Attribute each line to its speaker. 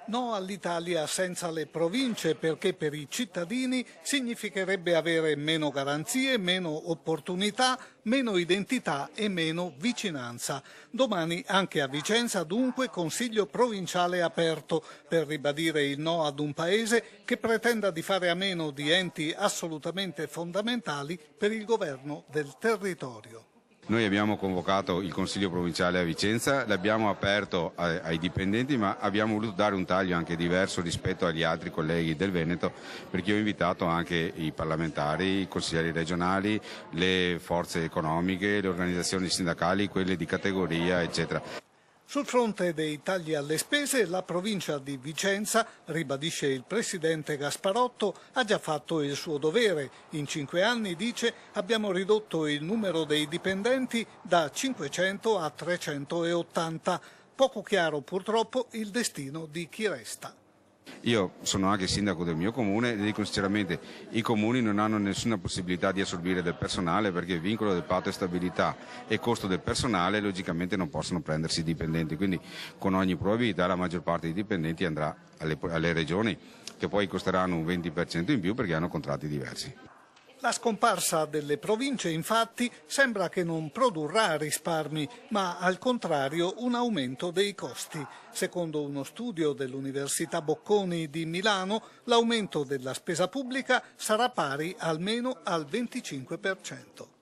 Speaker 1: No all'Italia senza le province perché per i cittadini significherebbe avere meno garanzie, meno opportunità, meno identità e meno vicinanza. Domani anche a Vicenza dunque Consiglio provinciale aperto per ribadire il no ad un paese che pretenda di fare a meno di enti assolutamente fondamentali per il governo del territorio.
Speaker 2: Noi abbiamo convocato il Consiglio provinciale a Vicenza, l'abbiamo aperto ai dipendenti, ma abbiamo voluto dare un taglio anche diverso rispetto agli altri colleghi del Veneto, perché ho invitato anche i parlamentari, i consiglieri regionali, le forze economiche, le organizzazioni sindacali, quelle di categoria, eccetera.
Speaker 1: Sul fronte dei tagli alle spese, la provincia di Vicenza, ribadisce il presidente Gasparotto, ha già fatto il suo dovere. In 5 anni, dice, abbiamo ridotto il numero dei dipendenti da 500 a 380. Poco chiaro purtroppo il destino di chi resta.
Speaker 2: Io sono anche sindaco del mio comune e dico sinceramente i comuni non hanno nessuna possibilità di assorbire del personale perché il vincolo del patto di stabilità e costo del personale logicamente non possono prendersi i dipendenti, quindi con ogni probabilità la maggior parte dei dipendenti andrà alle regioni che poi costeranno un 20% in più perché hanno contratti diversi.
Speaker 1: La scomparsa delle province, infatti, sembra che non produrrà risparmi, ma al contrario un aumento dei costi. Secondo uno studio dell'Università Bocconi di Milano, l'aumento della spesa pubblica sarà pari almeno al 25%.